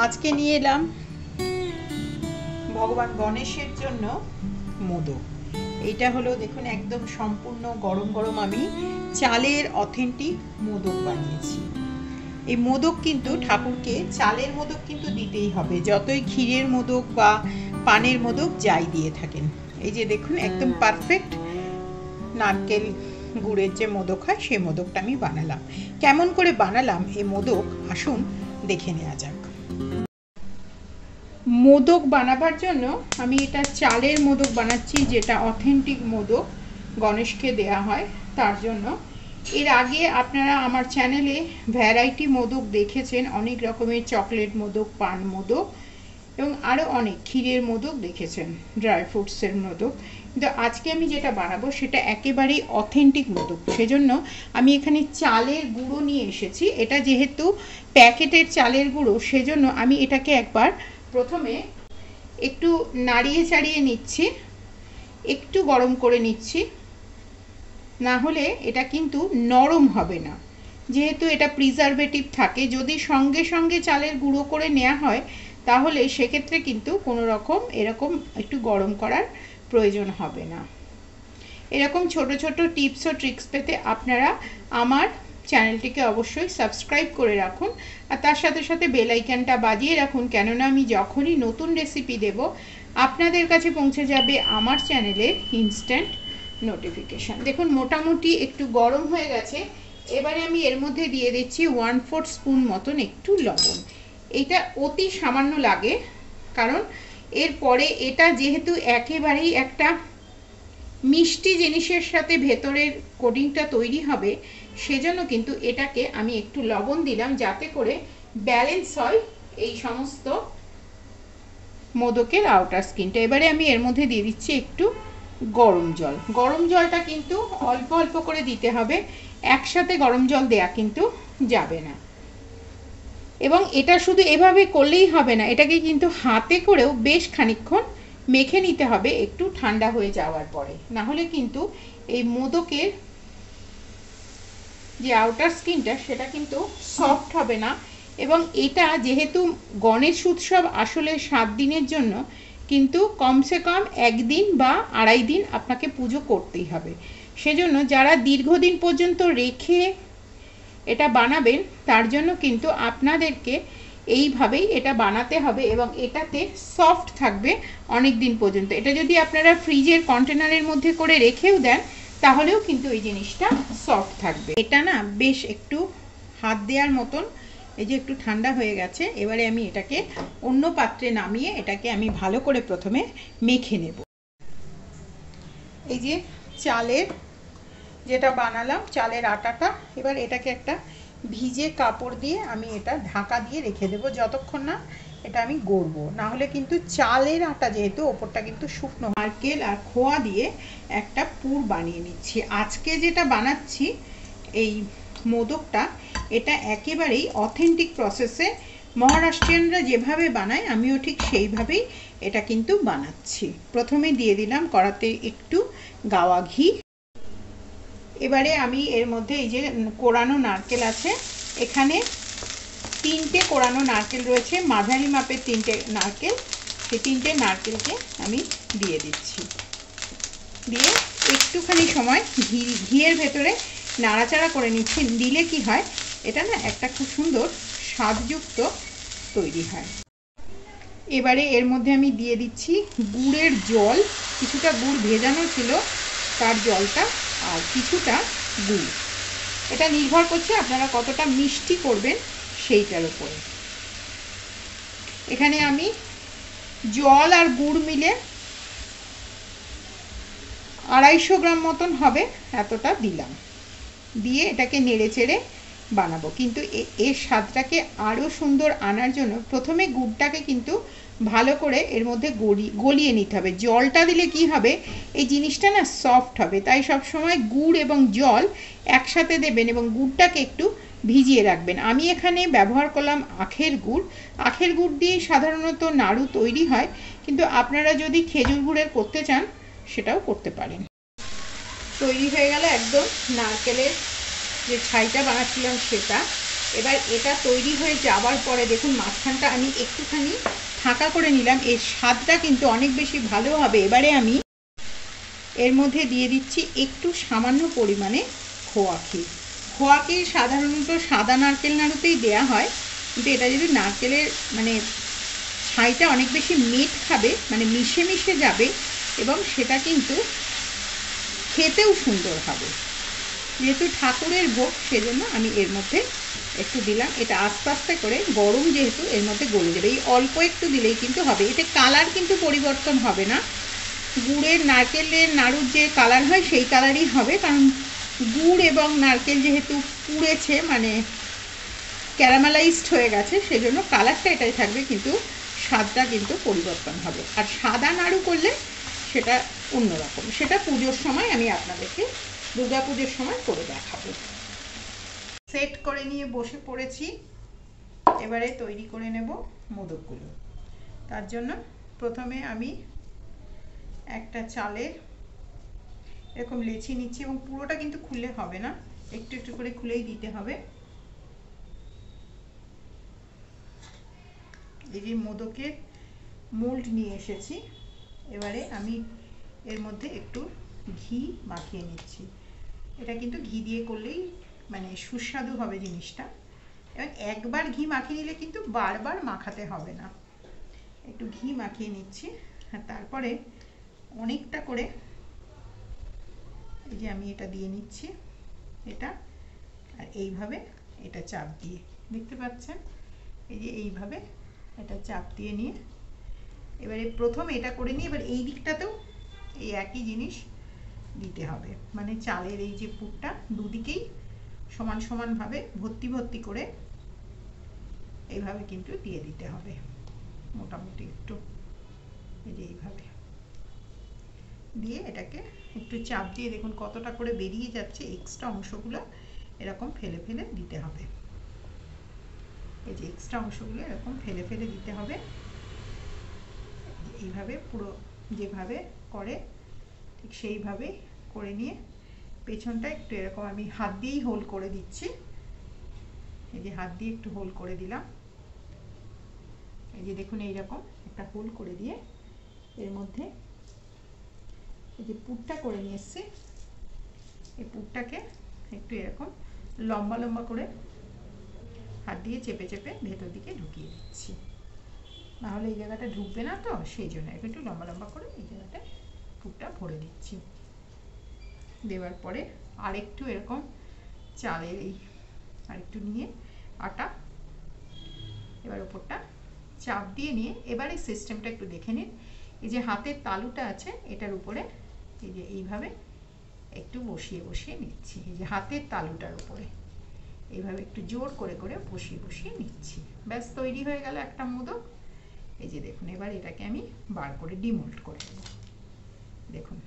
আজকে নিয়ে এলাম ভগবান গণেশের জন্য মোদক। এইটা হলো দেখুন একদম সম্পূর্ণ গরম গরম আমি চালের অথেন্টিক মোদক বানিয়েছি। এই মোদক কিন্তু ঠাকুরকে চালের মোদক কিন্তু দিতেই হবে, যতই ক্ষীরের মোদক বা পানের মোদক যাই দিয়ে থাকেন। এই যে দেখুন একদম পারফেক্ট নারকেল গুড়ের যে মোদক হয় সেই মোদকটা আমি বানালাম। কেমন করে বানালাম এই মোদক আসুন দেখে নেওয়া যাক। মোদক বানাবার জন্য আমি এটা চালের মোদক বানাচ্ছি, যেটা অথেন্টিক মোদক গণেশকে দেয়া হয় তার জন্য। এর আগে আপনারা আমার চ্যানেলে ভ্যারাইটি মোদক দেখেছেন, অনেক রকমের চকলেট মোদক, পান মোদক এবং আরও অনেক ক্ষীরের মোদক দেখেছেন, ড্রাই ফ্রুটসের মোদক। কিন্তু আজকে আমি যেটা বানাবো সেটা একেবারেই অথেন্টিক মোদক। সেজন্য আমি এখানে চালের গুঁড়ো নিয়ে এসেছি। এটা যেহেতু প্যাকেটের চালের গুঁড়ো, সেজন্য আমি এটাকে একবার প্রথমে একটু নাড়িয়ে চাড়িয়ে নিচ্ছি, একটু গরম করে নিচ্ছি, না হলে এটা কিন্তু নরম হবে না। যেহেতু এটা প্রিজারভেটিভ থাকে, যদি সঙ্গে সঙ্গে চালের গুঁড়ো করে নেওয়া হয় তাহলে সেক্ষেত্রে কিন্তু কোনো রকম এরকম একটু গরম করার প্রয়োজন হবে না। এরকম ছোট ছোট টিপস ও ট্রিক্স পেতে আপনারা আমার চ্যানেলটিকে অবশ্যই সাবস্ক্রাইব করে রাখুন, আর তার সাথে সাথে বেল আইকনটা বাজিয়ে রাখুন, কেননা আমি যখনই নতুন রেসিপি দেব আপনাদের কাছে পৌঁছে যাবে আমার চ্যানেলে ইনস্ট্যান্ট নোটিফিকেশান। দেখুন মোটামুটি একটু গরম হয়ে গেছে। এবারে আমি এর মধ্যে দিয়ে দিচ্ছি 1/4 স্পুন মতন একটু লবণ। এটা অতি সামান্য লাগে, কারণ এরপরে এটা যেহেতু একেবারেই একটা মিষ্টি জিনিসের সাথে ভেতরের কোটিংটা তৈরি হবে, সেজন্য কিন্তু এটাকে আমি একটু লবণ দিলাম, যাতে করে ব্যালেন্স হয় এই সমস্ত মোদকের আউটার স্কিনটা। এবারে আমি এর মধ্যে দিয়ে দিচ্ছি একটু গরম জল। গরম জলটা কিন্তু অল্প অল্প করে দিতে হবে, একসাথে গরম জল দেয়া কিন্তু যাবে না। এবং এটা শুধু এভাবে করলেই হবে না, এটাকে কিন্তু হাতে করেও বেশ খানিকক্ষণ মেখে নিতে হবে একটু ঠান্ডা হয়ে যাওয়ার পরে, না হলে কিন্তু এই মোদকের যে আউটার স্কিনটা সেটা কিন্তু সফট হবে না। এবং এটা যেহেতু গণেশ উৎসব আসলে 7 দিনের জন্য, কিন্তু কমসে কম 1 দিন বা 2.5 দিন আপনাকে পুজো করতেই হবে। সেজন্য যারা দীর্ঘদিন পর্যন্ত রেখে এটা বানাবেন তার জন্য কিন্তু আপনাদেরকে এইভাবেই এটা বানাতে হবে, এবং এটাতে সফট থাকবে অনেক দিন পর্যন্ত। এটা যদি আপনারা ফ্রিজের কন্টেনারের মধ্যে করে রেখেও দেন তাহলেও কিন্তু এই জিনিসটা সফট থাকবে। এটা না বেশ একটু হাত দেওয়ার মতন, এই যে একটু ঠান্ডা হয়ে গেছে। এবারে আমি এটাকে অন্য পাত্রে নামিয়ে এটাকে আমি ভালো করে প্রথমে মেখে নেব। এই যে চালের যেটা বানালাম, চালের আটাটা, এবার এটাকে একটা ভিজে কাপড় দিয়ে আমি এটা ঢাকা দিয়ে রেখে দেবো যতক্ষণ না এটা আমি গড়বো, না হলে কিন্তু চালের আটা যেহেতু ওপরটা কিন্তু শুকনো। নারকেল আর খোয়া দিয়ে একটা পুর বানিয়ে নিচ্ছি। আজকে যেটা বানাচ্ছি এই মোদকটা, এটা একেবারেই অথেন্টিক প্রসেসে মহারাষ্ট্রিয়ানরা যেভাবে বানায় আমিও ঠিক সেইভাবেই এটা কিন্তু বানাচ্ছি। প্রথমে দিয়ে দিলাম কড়াতে একটু গাওয়া ঘি। এবারে আমি এর মধ্যে এই যে কোরানো নারকেল আছে, এখানে 3টে কোরানো নারকেল রয়েছে, মাঝারি মাপের 3টে নারকেল, সেই 3টে নারকেলকে আমি দিয়ে দিচ্ছি। দিয়ে একটুখানি সময় ঘিয়ের ভেতরে নাড়াচাড়া করে নিচ্ছি। দিলে কি হয়, এটা না একটা খুব সুন্দর স্বাদযুক্ত তৈরি হয়। এবারে এর মধ্যে আমি দিয়ে দিচ্ছি গুড়ের জল। কিছুটা গুড় ভেজানো ছিল তার জলটা, আর কিছুটা গুড়। এটা নির্ভর করছে আপনারা কতটা মিষ্টি করবেন সেইটার উপরে। এখানে আমি জল আর গুড় মিলে 250 গ্রাম মতন হবে এতটা দিলাম, দিয়ে এটাকে নেড়ে চেড়ে বানাবো। কিন্তু এর স্বাদটাকে আরও সুন্দর আনার জন্য প্রথমে গুড়টাকে কিন্তু ভালো করে এর মধ্যে গলিয়ে নিতে হবে। জলটা দিলে কি হবে, এই জিনিসটা না সফট হবে, তাই সব সময় গুড় এবং জল একসাথে দেবেন এবং গুড়টাকে একটু ভিজিয়ে রাখবেন। আমি এখানে ব্যবহার করলাম আখের গুড়। আখের গুড় দিয়ে সাধারণত নাড়ু তৈরি হয়, কিন্তু আপনারা যদি খেজুর গুড়ের করতে চান সেটাও করতে পারেন। তৈরি হয়ে গেল একদম নারকেলের যে ছাইটা বানাচ্ছিলাম সেটা। এবার এটা তৈরি হয়ে যাওয়ার পরে দেখুন মাঝখানটা আমি একটুখানি ফাঁকা করে নিলাম, এর স্বাদটা কিন্তু অনেক বেশি ভালো হবে। এবারে আমি এর মধ্যে দিয়ে দিচ্ছি একটু সামান্য পরিমাণে খোয়া ক্ষীর। খোয়া ক্ষীর সাধারণত সাদা নারকেল নাড়ুতেই দেয়া হয়, কিন্তু এটা যদি নারকেলের মানে ছাইটা অনেক বেশি মিট খাবে, মানে মিশে মিশে যাবে এবং সেটা কিন্তু খেতেও সুন্দর হবে। যেহেতু ঠাকুরের ভোগ সেজন্য আমি এর মধ্যে একটু দিলাম। এটা আস্তে আস্তে করে গরম যেহেতু এর মধ্যে গলে যাবে, এই অল্প একটু দিলেই কিন্তু হবে। এতে কালার কিন্তু পরিবর্তন হবে না, গুড়ের নারকেলের নাড়ুর যে কালার হয় সেই কালারই হবে, কারণ গুড় এবং নারকেল যেহেতু পুড়েছে মানে ক্যারামেলাইজড হয়ে গেছে, সেজন্য কালারটা এটাই থাকবে, কিন্তু স্বাদটা কিন্তু পরিবর্তন হবে। আর সাদা নাড়ু করলে সেটা অন্যরকম, সেটা পুজোর সময় আমি আপনাদেরকে দুর্গা পুজোর সময় করে দেখাবো। সেট করে নিয়ে বসে পড়েছি, এবারে তৈরি করে নেব মোদকগুলো। তার জন্য প্রথমে আমি একটা চালের এরকম লেচি নিচ্ছি, এবং পুরোটা কিন্তু খুললে হবে না, একটু একটু করে খুলেই দিতে হবে। এই যে মোদকের মোল্ড নিয়ে এসেছি, এবারে আমি এর মধ্যে একটু ঘি মাখিয়ে নিচ্ছি। এটা কিন্তু ঘি দিয়ে করলেই মানে সুস্বাদু হবে জিনিসটা, এবং একবার ঘি মাখিয়ে নিলে কিন্তু বারবার মাখাতে হবে না। একটু ঘি মাখিয়ে নিচ্ছি, আর তারপরে অনেকটা করে এই যে আমি এটা দিয়ে নিচ্ছি, এটা আর এইভাবে এটা চাপ দিয়ে, দেখতে পাচ্ছেন এই যে এইভাবে এটা চাপ দিয়ে নিয়ে এবারে প্রথম এটা করে নিয়ে এবার এই দিকটাতেও এই একই জিনিস দিতে হবে, মানে চালের এই যে পুরটা দুদিকেই সমান সমানভাবে ভর্তি ভর্তি করে এইভাবে কিন্তু দিয়ে দিতে হবে, মোটামুটি একটু এই যে এইভাবে দিয়ে এটাকে একটু চাপ দিয়ে দেখুন কতটা করে বেরিয়ে যাচ্ছে, এক্সট্রা অংশগুলো এরকম ফেলে ফেলে দিতে হবে। এই যে এক্সট্রা অংশগুলো এরকম ফেলে ফেলে দিতে হবে, এইভাবে পুরো যেভাবে করে ঠিক সেইভাবে করে নিয়ে পেছনটা একটু এরকম আমি হাত দিয়েই হোল করে দিচ্ছি। এই যে হাত দিয়ে একটু হোল করে দিলাম, এই যে দেখুন এইরকম একটা হোল করে দিয়ে এর মধ্যে এই যে পুরটা করে নিয়ে এসছি, এই পুরটাকে একটু এরকম লম্বা লম্বা করে হাত দিয়ে চেপে চেপে ভেতর দিকে ঢুকিয়ে দিচ্ছি, নাহলে এই জায়গাটা ঢুকবে না, তো সেই জন্য একটু লম্বা লম্বা করে এই জায়গাটা পুরটা ভরে দিচ্ছি। দেওয়ার পরে আরেকটু এরকম চালের এই আরেকটু নিয়ে আটা এবার ওপরটা চাপ দিয়ে নিয়ে এবারে সিস্টেমটা একটু দেখে নিন। এই যে হাতের তালুটা আছে এটার উপরে এই যে এইভাবে একটু বসিয়ে বসিয়ে নিচ্ছি, এই যে হাতের তালুটার উপরে এইভাবে একটু জোর করে করে বসিয়ে বসিয়ে নিচ্ছি। ব্যাস তৈরি হয়ে গেল একটা মোদক। এই যে দেখুন এবার এটাকে আমি বার করে ডিমোল্ড করে দেব। দেখুন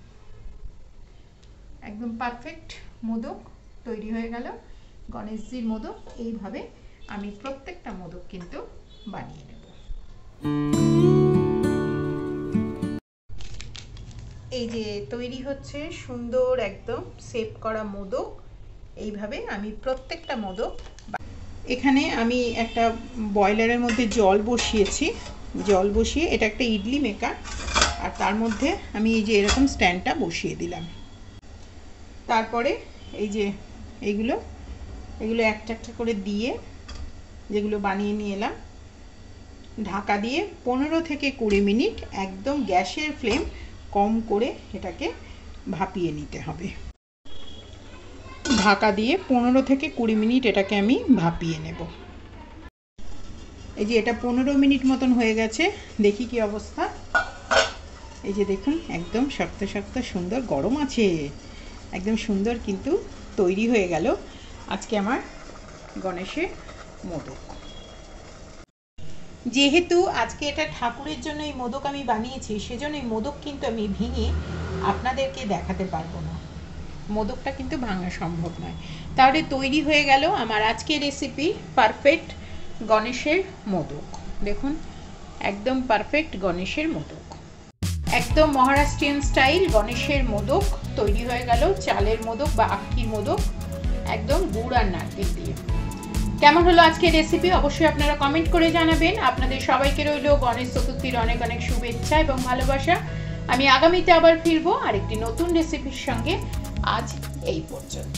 একদম পারফেক্ট মোদক তৈরি হয়ে গেল, গণেশজির মোদক। এইভাবে আমি প্রত্যেকটা মোদক কিন্তু বানিয়ে নেব। এই যে তৈরি হচ্ছে সুন্দর একদম শেপ করা মোদক, এইভাবে আমি প্রত্যেকটা মোদক। এখানে আমি একটা বয়লারের মধ্যে জল বসিয়েছি, জল বসিয়ে এটা একটা ইডলি মেকার, আর তার মধ্যে আমি এই যে এরকম স্ট্যান্ডটা বসিয়ে দিলাম। তারপরে এই যে এগুলো একটা একটা করে দিয়ে যেগুলো বানিয়ে নিয়ে এলাম, ঢাকা দিয়ে 15 থেকে 20 মিনিট একদম গ্যাসের ফ্লেম কম করে এটাকে ভাপিয়ে নিতে হবে। ঢাকা দিয়ে 15 থেকে 20 মিনিট এটাকে আমি ভাপিয়ে নেব। এই যে এটা 15 মিনিট মতন হয়ে গেছে, দেখি কি অবস্থা। এই যে দেখুন একদম শক্ত শক্ত সুন্দর গরম আছে, একদম সুন্দর কিন্তু তৈরি হয়ে গেল আজকে আমার গণেশের মোদক। যেহেতু আজকে এটা ঠাকুরের জন্য এই মোদক আমি বানিয়েছি, সেজন্য এই মোদক কিন্তু আমি ভেঙে আপনাদেরকে দেখাতে পারবো না, মোদকটা কিন্তু ভাঙা সম্ভব নয়। তাহলে তৈরি হয়ে গেল আমার আজকের রেসিপি পারফেক্ট গণেশের মোদক। দেখুন একদম পারফেক্ট গণেশের মোদক, একদম মহারাষ্ট্রিয়ান স্টাইল গণেশের মোদক তৈরি হয়ে গেল। চালের মোদক বা আখির মোদক, একদম গুড় আর নারকেল দিয়ে। কেমন হলো আজকের রেসিপি অবশ্যই আপনারা কমেন্ট করে জানাবেন। আপনাদের সবাইকে রইল গণেশ চতুর্থীর অনেক অনেক শুভেচ্ছা এবং ভালোবাসা। আমি আগামীতে আবার ফিরবো আরেকটি নতুন রেসিপির সঙ্গে। আজ এই পর্যন্ত।